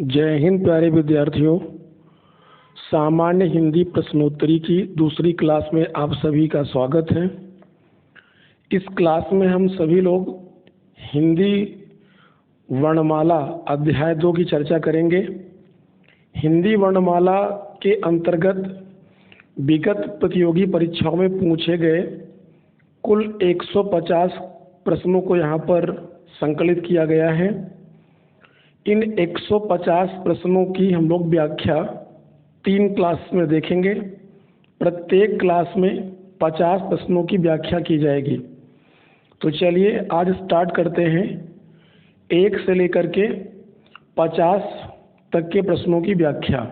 जय हिंद प्यारे विद्यार्थियों। सामान्य हिंदी प्रश्नोत्तरी की दूसरी क्लास में आप सभी का स्वागत है। इस क्लास में हम सभी लोग हिंदी वर्णमाला अध्याय 2 की चर्चा करेंगे। हिंदी वर्णमाला के अंतर्गत विगत प्रतियोगी परीक्षाओं में पूछे गए कुल 150 प्रश्नों को यहाँ पर संकलित किया गया है। इन 150 प्रश्नों की हम लोग व्याख्या 3 क्लास में देखेंगे। प्रत्येक क्लास में 50 प्रश्नों की व्याख्या की जाएगी। तो चलिए आज स्टार्ट करते हैं 1 से लेकर के 50 तक के प्रश्नों की व्याख्या।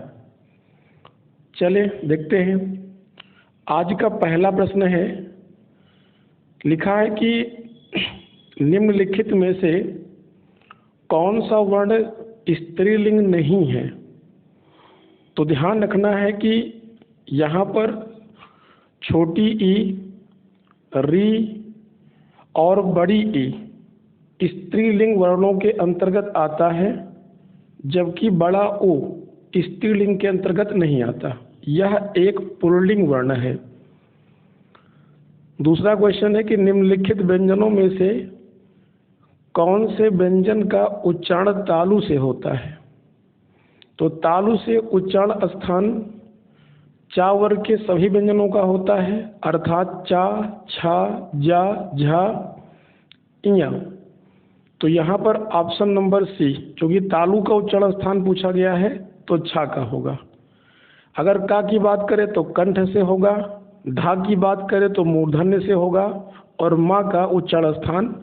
चले देखते हैं। आज का पहला प्रश्न है, लिखा है कि निम्नलिखित में से कौन सा वर्ण स्त्रीलिंग नहीं है। तो ध्यान रखना है कि यहाँ पर छोटी ई, री और बड़ी ई स्त्रीलिंग वर्णों के अंतर्गत आता है, जबकि बड़ा ओ स्त्रीलिंग के अंतर्गत नहीं आता। यह एक पुल्लिंग वर्ण है। दूसरा क्वेश्चन है कि निम्नलिखित व्यंजनों में से कौन से व्यंजन का उच्चारण तालु से होता है। तो तालु से उच्चारण स्थान चा वर्ग के सभी व्यंजनों का होता है, अर्थात चा, छा, जा, झा, इया। तो यहाँ पर ऑप्शन नंबर सी, क्योंकि तालु का उच्चारण स्थान पूछा गया है तो छा का होगा। अगर का की बात करें तो कंठ से होगा, ढा की बात करें तो मूर्धन्य से होगा, और माँ का उच्चारण स्थान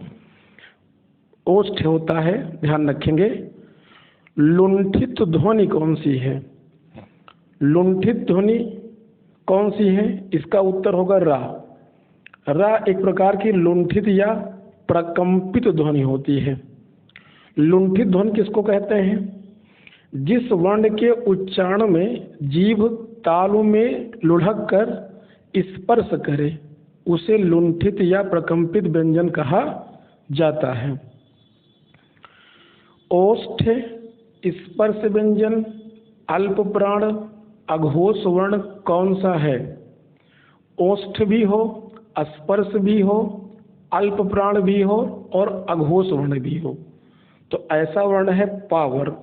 ओष्ठ होता है। ध्यान रखेंगे। लुंठित ध्वनि कौन सी है? लुंठित ध्वनि कौन सी है? इसका उत्तर होगा रा। रा एक प्रकार की लुंठित या प्रकंपित ध्वनि होती है। लुंठित ध्वनि किसको कहते हैं? जिस वर्ण के उच्चारण में जीभ तालु में लुढ़क कर स्पर्श करे उसे लुंठित या प्रकंपित व्यंजन कहा जाता है। ओष्ठ स्पर्श व्यंजन अल्प प्राण अघोष वर्ण कौन सा है? ओष्ठ भी हो, स्पर्श भी हो, अल्प प्राण भी हो और अघोष वर्ण भी हो। तो ऐसा वर्ण है पा वर्ग।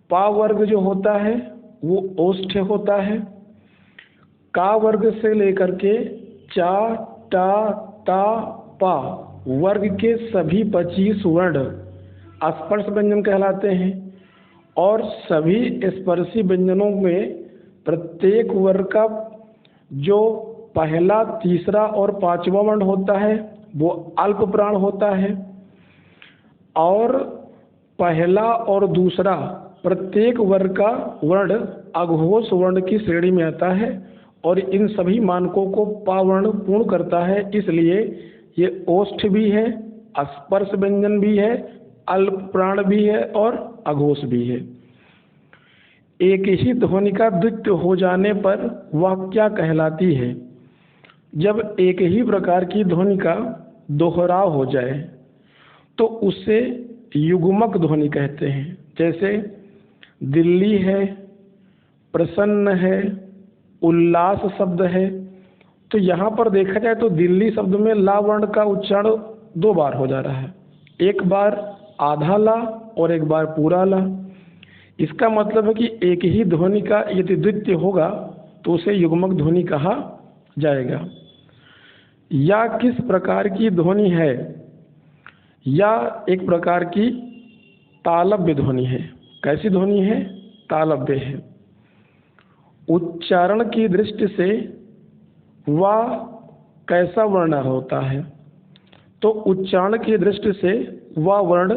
पा वर्ग जो होता है वो ओष्ठ होता है। का वर्ग से लेकर के चा, टा, ता, पा वर्ग के सभी 25 वर्ण स्पर्श व्यंजन कहलाते हैं, और सभी स्पर्शी व्यंजनों में प्रत्येक वर्ग का जो पहला, तीसरा और 5वां वर्ण होता है वो अल्प प्राण होता है, और पहला और दूसरा प्रत्येक वर्ग का वर्ण अघोष वर्ण की श्रेणी में आता है, और इन सभी मानकों को पा वर्ण पूर्ण करता है। इसलिए ये ओष्ठ भी है, स्पर्श व्यंजन भी है, अल्प प्राण भी है और अघोष भी है। एक ही ध्वनि का द्वित्व हो जाने पर वह क्या कहलाती है? जब एक ही प्रकार की ध्वनि का दोहराव हो जाए तो उसे युग्मक ध्वनि कहते हैं। जैसे दिल्ली है, प्रसन्न है, उल्लास शब्द है। तो यहाँ पर देखा जाए तो दिल्ली शब्द में ला वर्ण का उच्चारण 2 बार हो जा रहा है, एक बार आधा ला और एक बार पूरा ला। इसका मतलब है कि एक ही ध्वनि का यदि द्वित्व होगा तो उसे युग्मक ध्वनि कहा जाएगा। या किस प्रकार की ध्वनि है? या एक प्रकार की तालव्य ध्वनि है। कैसी ध्वनि है? तालव्य है। उच्चारण की दृष्टि से वह कैसा वर्ण होता है? तो उच्चारण की दृष्टि से वह वर्ण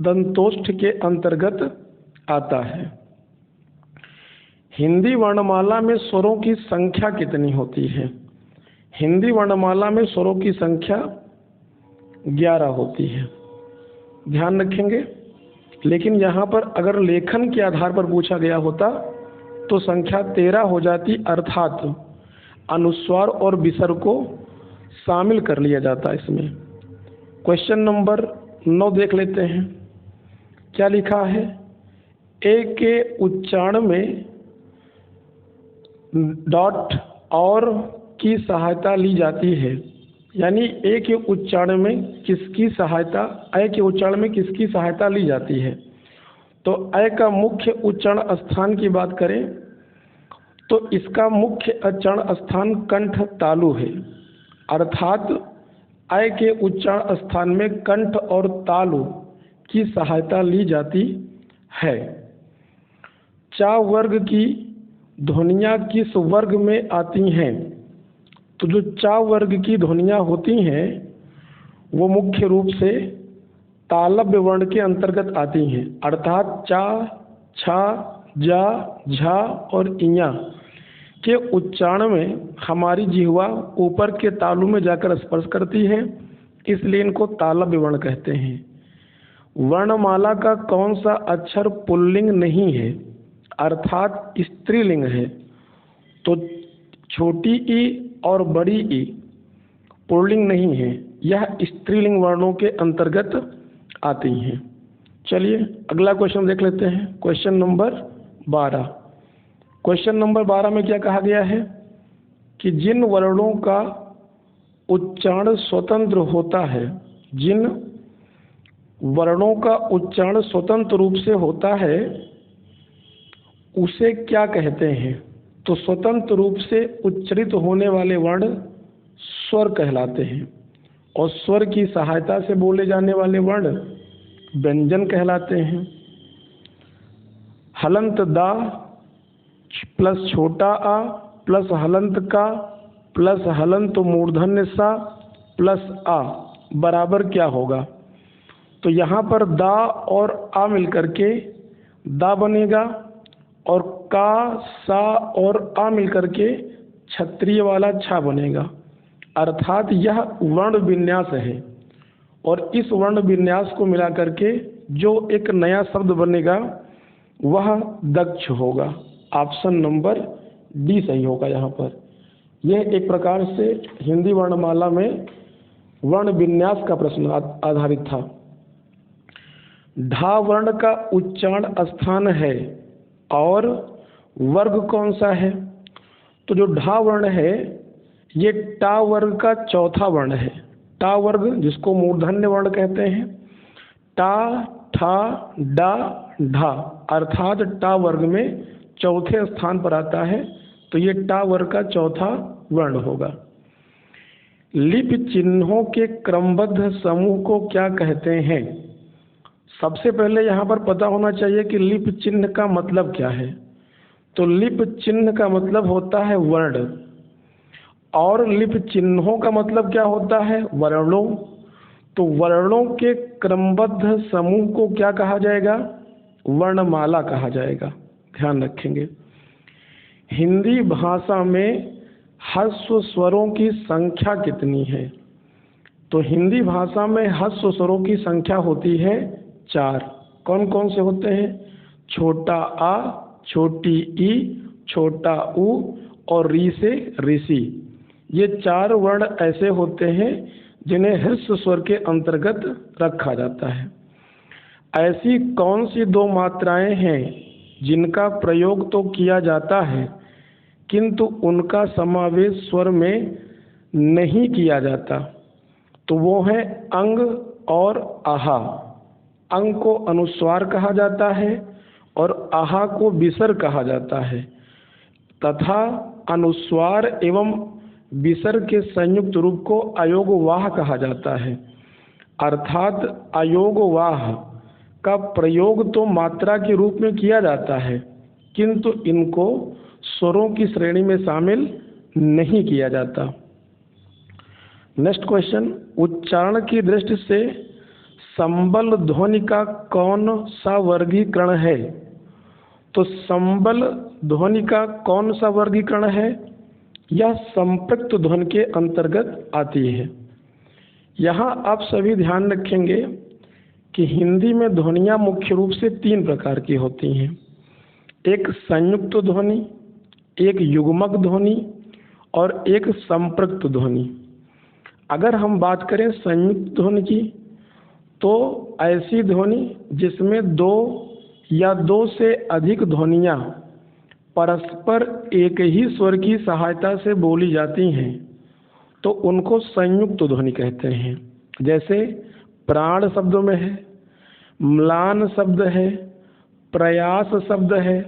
दंतोष्ठ के अंतर्गत आता है। हिंदी वर्णमाला में स्वरों की संख्या कितनी होती है? हिंदी वर्णमाला में स्वरों की संख्या 11 होती है। ध्यान रखेंगे। लेकिन यहाँ पर अगर लेखन के आधार पर पूछा गया होता तो संख्या 13 हो जाती, अर्थात अनुस्वार और विसर्ग को शामिल कर लिया जाता इसमें। क्वेश्चन नंबर 9 देख लेते हैं। क्या लिखा है? ए के उच्चारण में डॉट और की सहायता ली जाती है, यानी ए के उच्चारण में किसकी सहायता, ए के उच्चारण में किसकी सहायता ली जाती है। तो ए का मुख्य उच्चारण स्थान की बात करें तो इसका मुख्य उच्चारण स्थान कंठ तालु है, अर्थात ए के उच्चारण स्थान में कंठ और तालु की सहायता ली जाती है। चा वर्ग की ध्वनियाँ किस वर्ग में आती हैं? तो जो चा वर्ग की ध्वनियाँ होती हैं वो मुख्य रूप से तालव्य वर्ण के अंतर्गत आती हैं, अर्थात चा, छा, जा, झा और इया के उच्चारण में हमारी जिह्वा ऊपर के तालु में जाकर स्पर्श करती है, इसलिए इनको तालव्य वर्ण कहते हैं। वर्णमाला का कौन सा अक्षर पुल्लिंग नहीं है, अर्थात स्त्रीलिंग है? तो छोटी ई और बड़ी ई पुल्लिंग नहीं है, यह स्त्रीलिंग वर्णों के अंतर्गत आती हैं। चलिए अगला क्वेश्चन देख लेते हैं, क्वेश्चन नंबर 12। क्वेश्चन नंबर 12 में क्या कहा गया है कि जिन वर्णों का उच्चारण स्वतंत्र होता है, जिन वर्णों का उच्चारण स्वतंत्र रूप से होता है उसे क्या कहते हैं? तो स्वतंत्र रूप से उच्चरित होने वाले वर्ण स्वर कहलाते हैं और स्वर की सहायता से बोले जाने वाले वर्ण व्यंजन कहलाते हैं। हलंत दा प्लस छोटा आ प्लस हलंत का प्लस हलंत मूर्धन्य सा प्लस आ बराबर क्या होगा? तो यहाँ पर दा और आ मिलकर के दा बनेगा और का, सा और आ मिलकर के क्षत्रिय वाला छा बनेगा, अर्थात यह वर्ण विन्यास है और इस वर्ण विन्यास को मिला करके जो एक नया शब्द बनेगा वह दक्ष होगा। ऑप्शन नंबर डी सही होगा यहाँ पर। यह एक प्रकार से हिंदी वर्णमाला में वर्ण विन्यास का प्रश्न आधारित था। ढा वर्ण का उच्चारण स्थान है और वर्ग कौन सा है? तो जो ढा वर्ण है ये टा वर्ग का चौथा वर्ण है। टा वर्ग जिसको मूर्धन्य वर्ण कहते हैं, टा, ठा, डा, ढा, अर्थात टा वर्ग में चौथे स्थान पर आता है, तो ये टा वर्ग का चौथा वर्ण होगा। लिप चिन्हों के क्रमबद्ध समूह को क्या कहते हैं? सबसे पहले यहाँ पर पता होना चाहिए कि लिप चिन्ह का मतलब क्या है। तो लिप चिन्ह का मतलब होता है वर्ण, और लिप चिन्हों का मतलब क्या होता है? वर्णों। तो वर्णों के क्रमबद्ध समूह को क्या कहा जाएगा? वर्णमाला कहा जाएगा, ध्यान रखेंगे। हिंदी भाषा में ह्रस्व स्वरों की संख्या कितनी है? तो हिंदी भाषा में ह्रस्व स्वरों की संख्या होती है 4। कौन कौन से होते हैं? छोटा आ, छोटी ई, छोटा ऊ और री से ऋषि। ये 4 वर्ण ऐसे होते हैं जिन्हें ह्रस्व स्वर के अंतर्गत रखा जाता है। ऐसी कौन सी 2 मात्राएं हैं जिनका प्रयोग तो किया जाता है किंतु उनका समावेश स्वर में नहीं किया जाता? तो वो है अंग और आहा। अंग को अनुस्वार कहा जाता है और आहा को विसर कहा जाता है, तथा अनुस्वार एवं विसर के संयुक्त रूप को अयोगवाह कहा जाता है। अर्थात अयोगवाह का प्रयोग तो मात्रा के रूप में किया जाता है किंतु इनको स्वरों की श्रेणी में शामिल नहीं किया जाता। नेक्स्ट क्वेश्चन, उच्चारण की दृष्टि से संबल ध्वनि का कौन सा वर्गीकरण है? तो संबल ध्वनि का कौन सा वर्गीकरण है? यह संपृक्त ध्वनि के अंतर्गत आती है। यहाँ आप सभी ध्यान रखेंगे कि हिंदी में ध्वनियाँ मुख्य रूप से 3 प्रकार की होती हैं। एक संयुक्त ध्वनि, एक युग्मक ध्वनि और एक संपृक्त ध्वनि। अगर हम बात करें संयुक्त ध्वनि की, तो ऐसी ध्वनि जिसमें 2 या दो से अधिक ध्वनियाँ परस्पर एक ही स्वर की सहायता से बोली जाती हैं तो उनको संयुक्त ध्वनि कहते हैं। जैसे प्राण शब्द में है, म्लान शब्द है, प्रयास शब्द है,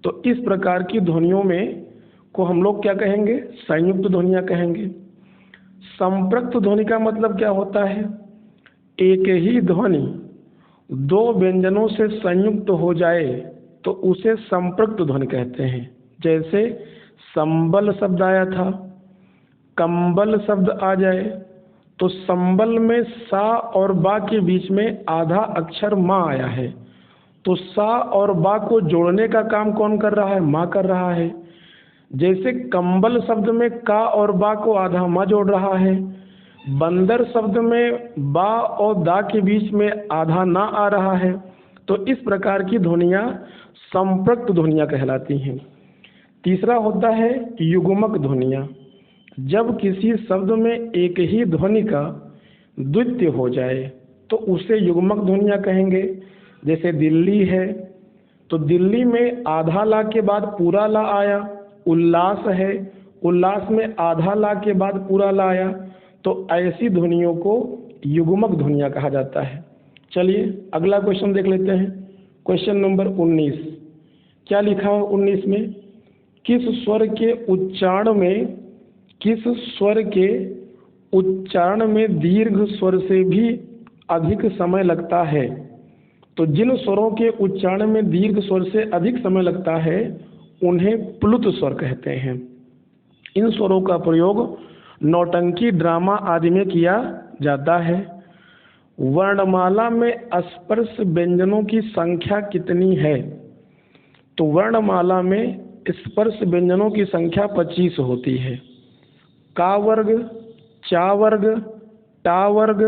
तो इस प्रकार की ध्वनियों में को हम लोग क्या कहेंगे? संयुक्त ध्वनियाँ कहेंगे। संपृक्त ध्वनि का मतलब क्या होता है? एक ही ध्वनि दो व्यंजनों से संयुक्त हो जाए तो उसे संपृक्त ध्वनि कहते हैं। जैसे संबल शब्द आया था, कंबल शब्द आ जाए तो संबल में सा और बा के बीच में आधा अक्षर माँ आया है, तो सा और बा को जोड़ने का काम कौन कर रहा है? माँ कर रहा है। जैसे कंबल शब्द में का और बा को आधा माँ जोड़ रहा है, बंदर शब्द में बा और दा के बीच में आधा ना आ रहा है, तो इस प्रकार की ध्वनियाँ संपृक्त ध्वनियाँ कहलाती हैं। तीसरा होता है युग्मक ध्वनियाँ। जब किसी शब्द में एक ही ध्वनि का द्वित्य हो जाए तो उसे युग्मक ध्वनियाँ कहेंगे। जैसे दिल्ली है तो दिल्ली में आधा ला के बाद पूरा ला आया। उल्लास है, उल्लास में आधा ला के बाद पूरा ला आया, तो ऐसी ध्वनियों को युग्मक ध्वनियाँ कहा जाता है। चलिए अगला क्वेश्चन देख लेते हैं। क्वेश्चन नंबर 19, क्या लिखा है 19 में? किस स्वर के उच्चारण में दीर्घ स्वर से भी अधिक समय लगता है? तो जिन स्वरों के उच्चारण में दीर्घ स्वर से अधिक समय लगता है उन्हें प्लुत स्वर कहते हैं। इन स्वरों का प्रयोग नौटंकी, ड्रामा आदि में किया जाता है। वर्णमाला में स्पर्श व्यंजनों की संख्या कितनी है? तो वर्णमाला में स्पर्श व्यंजनों की संख्या 25 होती है। का वर्ग, चा वर्ग, टा वर्ग,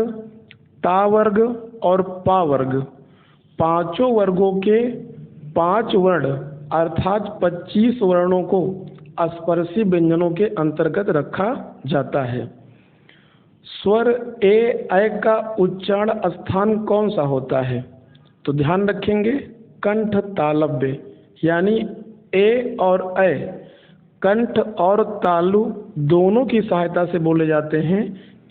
ता वर्ग और पा वर्ग, पांचों वर्गों के 5 वर्ण अर्थात 25 वर्णों को स्पर्शी व्यंजनों के अंतर्गत रखा जाता है। स्वर ए ऐ का उच्चारण स्थान कौन सा होता है? तो ध्यान रखेंगे कंठ तालव्य, यानी ए और ऐ कंठ और तालु दोनों की सहायता से बोले जाते हैं,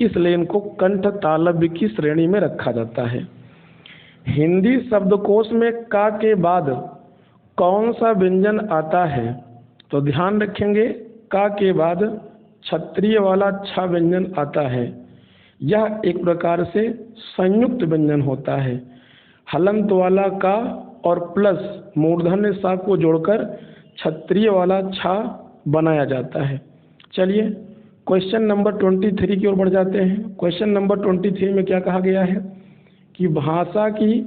इसलिए इनको कंठ तालव्य की श्रेणी में रखा जाता है। हिंदी शब्दकोश में का के बाद कौन सा व्यंजन आता है? तो ध्यान रखेंगे का के बाद क्षत्रिय वाला छा व्यंजन आता है। यह एक प्रकार से संयुक्त व्यंजन होता है। हलंत वाला का और प्लस मूर्धन्य सा को जोड़कर क्षत्रिय वाला छा बनाया जाता है। चलिए क्वेश्चन नंबर 23 की ओर बढ़ जाते हैं। क्वेश्चन नंबर 23 में क्या कहा गया है कि भाषा की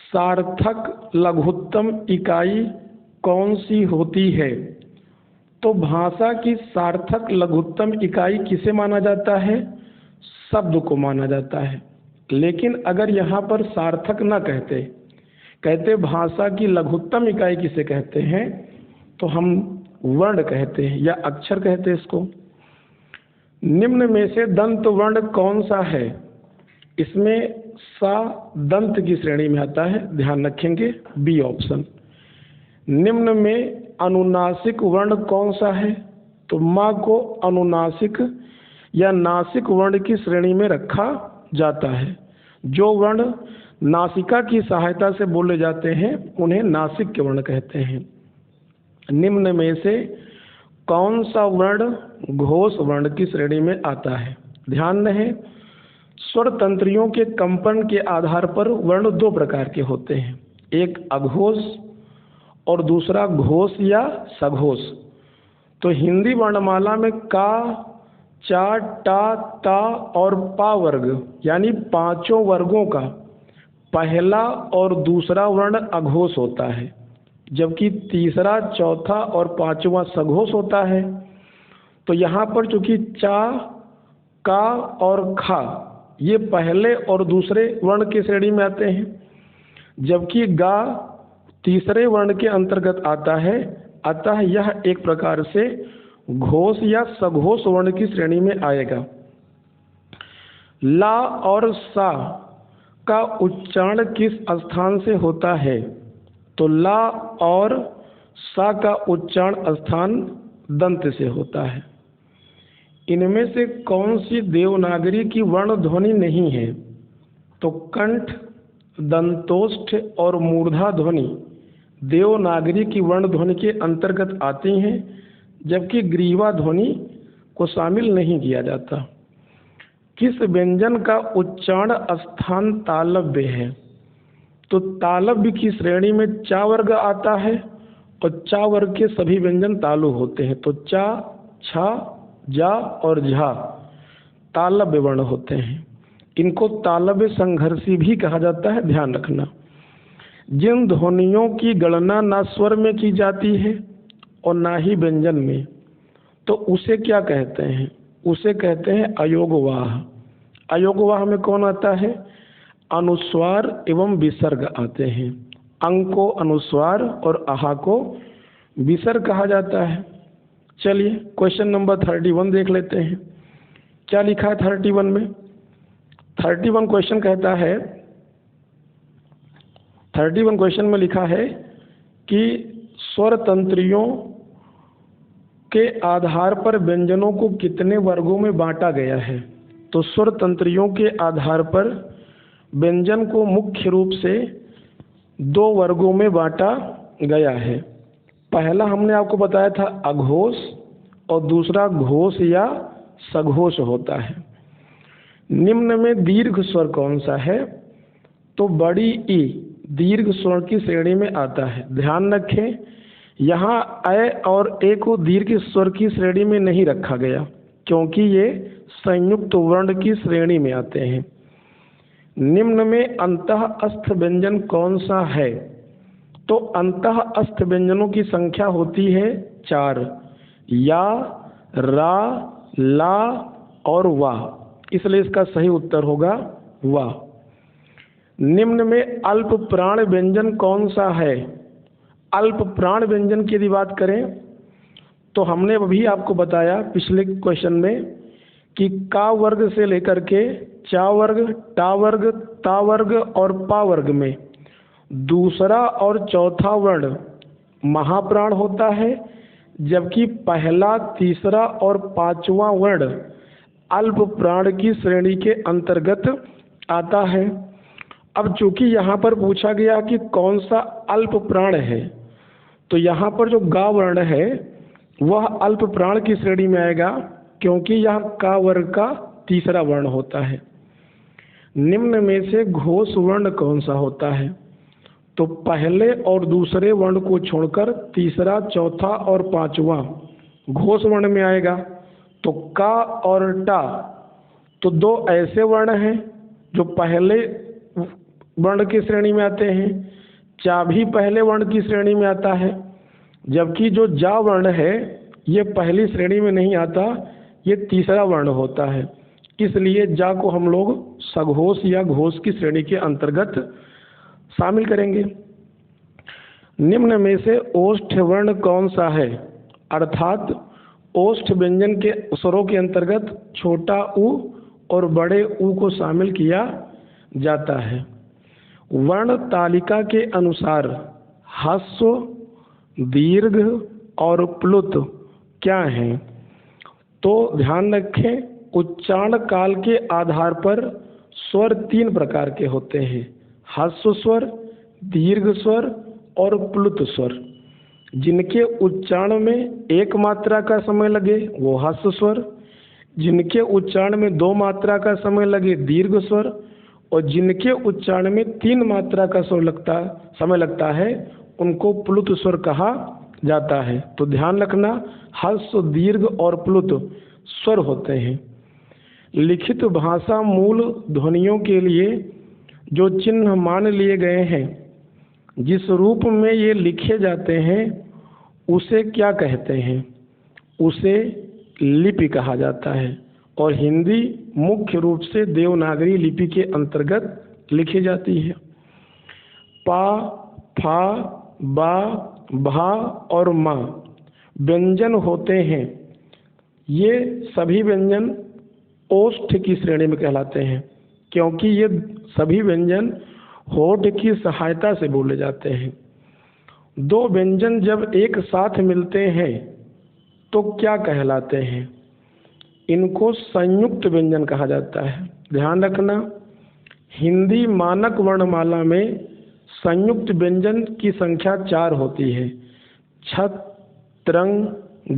सार्थक लघुत्तम इकाई कौन सी होती है? तो भाषा की सार्थक लघुत्तम इकाई किसे माना जाता है? शब्द को माना जाता है। लेकिन अगर यहाँ पर सार्थक न कहते भाषा की लघुत्तम इकाई किसे कहते हैं, तो हम वर्ण कहते हैं या अक्षर कहते हैं इसको। निम्न में से दंत वर्ण कौन सा है? इसमें सा दंत की श्रेणी में आता है, ध्यान रखेंगे बी ऑप्शन। निम्न में अनुनासिक वर्ण कौन सा है? तो माँ को अनुनासिक या नासिक वर्ण की श्रेणी में रखा जाता है। जो वर्ण नासिका की सहायता से बोले जाते हैं उन्हें नासिक के वर्ण कहते हैं। निम्न में से कौन सा वर्ण घोष वर्ण की श्रेणी में आता है? ध्यान रहे स्वर तंत्रियों के कंपन के आधार पर वर्ण 2 प्रकार के होते हैं, एक अघोष और दूसरा घोष या सघोष। तो हिंदी वर्णमाला में का, चा, टा, ता और पा वर्ग यानी 5 वर्गों का पहला और दूसरा वर्ण अघोष होता है, जबकि तीसरा, चौथा और 5वां सघोष होता है। तो यहाँ पर चूंकि चा, का और खा ये पहले और दूसरे वर्ण की श्रेणी में आते हैं, जबकि गा तीसरे वर्ण के अंतर्गत आता है, अतः यह एक प्रकार से घोष या सघोष वर्ण की श्रेणी में आएगा। ला और सा का उच्चारण किस स्थान से होता है? तो ला और सा का उच्चारण स्थान दंत से होता है। इनमें से कौन सी देवनागरी की वर्ण ध्वनि नहीं है? तो कंठ, दंतोष्ठ और मूर्धा ध्वनि देवनागरी की वर्ण ध्वनि के अंतर्गत आती हैं, जबकि ग्रीवा ध्वनि को शामिल नहीं किया जाता। किस व्यंजन का उच्चारण स्थान तालव्य है? तो तालव्य की श्रेणी में चा वर्ग आता है और चा वर्ग के सभी व्यंजन तालु होते हैं। तो चा, छा, जा और झा तालव्य वर्ण होते हैं। इनको तालव्य संघर्षी भी कहा जाता है, ध्यान रखना। जिन ध्वनियों की गणना ना स्वर में की जाती है और ना ही व्यंजन में, तो उसे क्या कहते हैं? उसे कहते हैं अयोगवाह। अयोगवाह में कौन आता है? अनुस्वार एवं विसर्ग आते हैं। अंग को अनुस्वार और आहा को विसर्ग कहा जाता है। चलिए क्वेश्चन नंबर 31 देख लेते हैं। क्या लिखा है 31 में? 31 क्वेश्चन कहता है, 31 क्वेश्चन में लिखा है कि स्वर तंत्रियों के आधार पर व्यंजनों को कितने वर्गों में बांटा गया है? तो स्वर तंत्रियों के आधार पर व्यंजन को मुख्य रूप से 2 वर्गों में बांटा गया है। पहला हमने आपको बताया था अघोष और दूसरा घोष या सघोष होता है। निम्न में दीर्घ स्वर कौन सा है? तो बड़ी ई दीर्घ स्वर की श्रेणी में आता है। ध्यान रखें, यहाँ अ और ए को दीर्घ स्वर की श्रेणी में नहीं रखा गया, क्योंकि ये संयुक्त वर्ण की श्रेणी में आते हैं। निम्न में अंतः अस्थ व्यंजन कौन सा है? तो अंतः अस्थ व्यंजनों की संख्या होती है 4, या, रा, ला और वा, इसलिए इसका सही उत्तर होगा वा। निम्न में अल्प प्राण व्यंजन कौन सा है? अल्प प्राण व्यंजन की यदि बात करें तो हमने अभी आपको बताया पिछले क्वेश्चन में कि का वर्ग से लेकर के चा वर्ग, टा वर्ग, ता वर्ग और पा वर्ग में दूसरा और चौथा वर्ण महाप्राण होता है, जबकि पहला, तीसरा और पांचवा वर्ण अल्प प्राण की श्रेणी के अंतर्गत आता है। अब चूंकि यहाँ पर पूछा गया कि कौन सा अल्प प्राण है, तो यहाँ पर जो गा वर्ण है वह अल्प प्राण की श्रेणी में आएगा, क्योंकि यह का वर्ग का तीसरा वर्ण होता है। निम्न में से घोष वर्ण कौन सा होता है? तो पहले और दूसरे वर्ण को छोड़कर तीसरा, चौथा और पांचवा घोष वर्ण में आएगा। तो का और टा तो 2 ऐसे वर्ण हैं जो पहले वर्ण की श्रेणी में आते हैं। चा भी पहले वर्ण की श्रेणी में आता है, जबकि जो जा वर्ण है ये पहली श्रेणी में नहीं आता, ये तीसरा वर्ण होता है। इसलिए जा को हम लोग सघोष या घोष की श्रेणी के अंतर्गत शामिल करेंगे। निम्न में से ओष्ठ वर्ण कौन सा है? अर्थात ओष्ठ व्यंजन के स्वरों के अंतर्गत छोटा ऊ और बड़े ऊ को शामिल किया जाता है। वर्ण तालिका के अनुसार ह्रस्व, दीर्घ और प्लुत क्या हैं? तो ध्यान रखें, उच्चारण काल के आधार पर स्वर 3 प्रकार के होते हैं, ह्रस्व स्वर, दीर्घ स्वर और प्लुत स्वर। जिनके उच्चारण में 1 मात्रा का समय लगे वो ह्रस्व स्वर, जिनके उच्चारण में 2 मात्रा का समय लगे दीर्घ स्वर, और जिनके उच्चारण में 3 मात्रा का समय लगता है उनको प्लुत स्वर कहा जाता है। तो ध्यान रखना, ह्रस्व, दीर्घ और प्लुत स्वर होते हैं। लिखित भाषा मूल ध्वनियों के लिए जो चिन्ह मान लिए गए हैं, जिस रूप में ये लिखे जाते हैं उसे क्या कहते हैं? उसे लिपि कहा जाता है, और हिंदी मुख्य रूप से देवनागरी लिपि के अंतर्गत लिखी जाती है। पा, फा, बा, भा और मा व्यंजन होते हैं। ये सभी व्यंजन ओष्ठ की श्रेणी में कहलाते हैं, क्योंकि ये सभी व्यंजन होठ की सहायता से बोले जाते हैं। दो व्यंजन जब एक साथ मिलते हैं तो क्या कहलाते हैं? इनको संयुक्त व्यंजन कहा जाता है। ध्यान रखना, हिंदी मानक वर्णमाला में संयुक्त व्यंजन की संख्या 4 होती है, छत, त्रंग,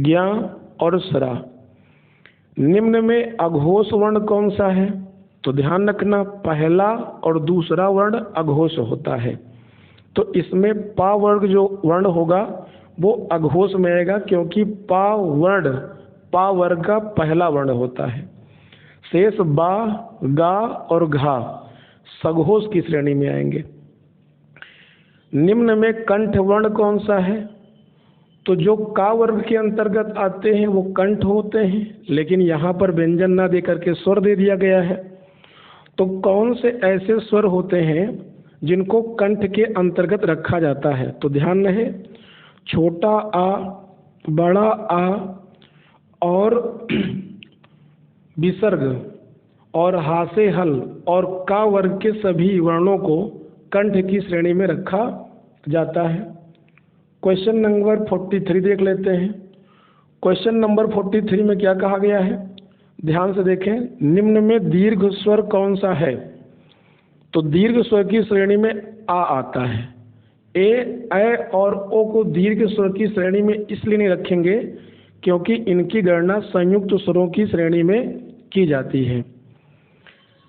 ज्ञा और स्रा। निम्न में अघोष वर्ण कौन सा है? तो ध्यान रखना, पहला और दूसरा वर्ण अघोष होता है, तो इसमें पा वर्ग जो वर्ण होगा वो अघोष में आएगा, क्योंकि पा वर्ग का पहला वर्ण होता है। शेष बा, गा और घा सघोष की श्रेणी में आएंगे। निम्न में कंठ वर्ण कौन सा है? तो जो का वर्ग के अंतर्गत आते हैं वो कंठ होते हैं, लेकिन यहाँ पर व्यंजन ना दे करके स्वर दे दिया गया है। तो कौन से ऐसे स्वर होते हैं जिनको कंठ के अंतर्गत रखा जाता है? तो ध्यान रहे, छोटा आ, बड़ा आ और विसर्ग और हासे हल और का वर्ग के सभी वर्णों को कंठ की श्रेणी में रखा जाता है। क्वेश्चन नंबर 43 देख लेते हैं। क्वेश्चन नंबर 43 में क्या कहा गया है? ध्यान से देखें, निम्न में दीर्घ स्वर कौन सा है? तो दीर्घ स्वर की श्रेणी में आ आता है। ए और ओ को दीर्घ स्वर की श्रेणी में इसलिए नहीं रखेंगे क्योंकि इनकी गणना संयुक्त स्वरों की श्रेणी में की जाती है।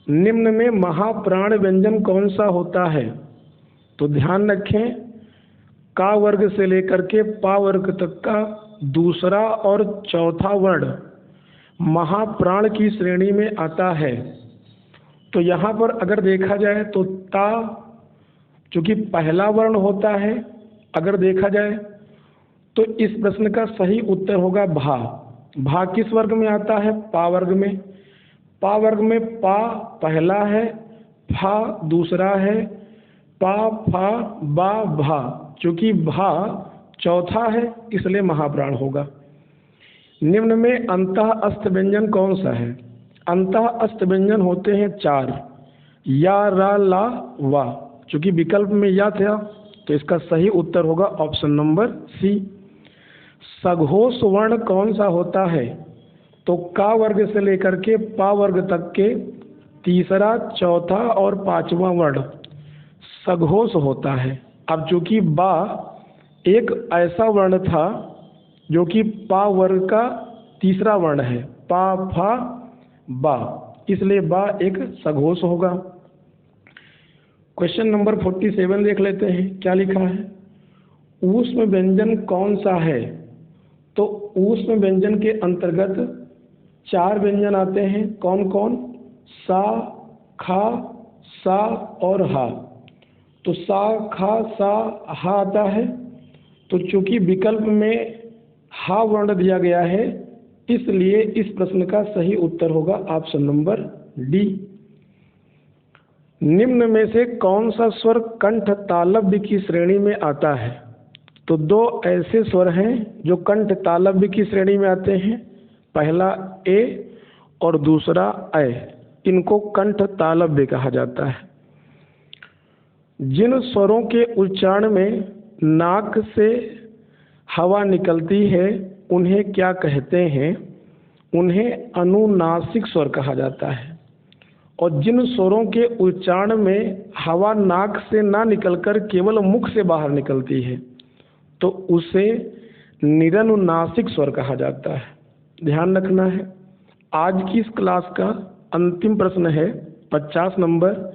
निम्न में महाप्राण व्यंजन कौन सा होता है? तो ध्यान रखें, का वर्ग से लेकर के पा वर्ग तक का दूसरा और चौथा वर्ण महाप्राण की श्रेणी में आता है। तो यहाँ पर अगर देखा जाए तो ता चूँकि पहला वर्ण होता है, अगर देखा जाए तो इस प्रश्न का सही उत्तर होगा भा। भा किस वर्ग में आता है? पा वर्ग में। पा वर्ग में पा पहला है, फा दूसरा है, पा फा बा भा। चूँकि भा चौथा है इसलिए महाप्राण होगा। निम्न में अंतः अस्त व्यंजन कौन सा है? अंतः अस्त व्यंजन होते हैं 4, या, रा, ला, वा। चूँकि विकल्प में या था तो इसका सही उत्तर होगा ऑप्शन नंबर सी। सघोष वर्ण कौन सा होता है? तो का वर्ग से लेकर के पा वर्ग तक के तीसरा, चौथा और पांचवा वर्ण सघोष होता है। अब चूँकि बा एक ऐसा वर्ण था जो कि पा वर्ग का तीसरा वर्ण है, पा फा बा, इसलिए बा एक सघोष होगा। क्वेश्चन नंबर 47 देख लेते हैं, क्या लिखा है? ऊष्म व्यंजन कौन सा है? तो ऊष्म व्यंजन के अंतर्गत 4 व्यंजन आते हैं। कौन कौन? सा, खा, सा और हा। तो सा, खा, सा, हा आता है। तो चूंकि विकल्प में हा वर्ण दिया गया है इसलिए इस प्रश्न का सही उत्तर होगा ऑप्शन नंबर डी। निम्न में से कौन सा स्वर कंठ तालव्य की श्रेणी में आता है? तो 2 ऐसे स्वर हैं जो कंठ तालव्य की श्रेणी में आते हैं, पहला ए और दूसरा ऐ। इनको कंठ तालव्य कहा जाता है। जिन स्वरों के उच्चारण में नाक से हवा निकलती है उन्हें क्या कहते हैं? उन्हें अनुनासिक स्वर कहा जाता है। और जिन स्वरों के उच्चारण में हवा नाक से ना निकलकर केवल मुख से बाहर निकलती है तो उसे निरनुनासिक स्वर कहा जाता है। ध्यान रखना है। आज की इस क्लास का अंतिम प्रश्न है 50 नंबर।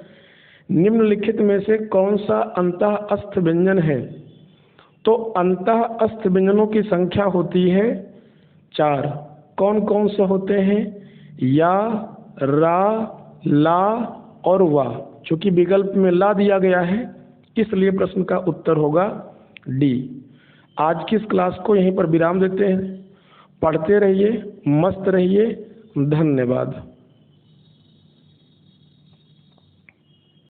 निम्नलिखित में से कौन सा अंतः अस्त व्यंजन है? तो अंतः अस्त व्यंजनों की संख्या होती है 4। कौन कौन से होते हैं? या, रा, ला और वा। चूंकि विकल्प में ला दिया गया है इसलिए प्रश्न का उत्तर होगा डी। आज की इस क्लास को यहीं पर विराम देते हैं। पढ़ते रहिए, मस्त रहिए। धन्यवाद।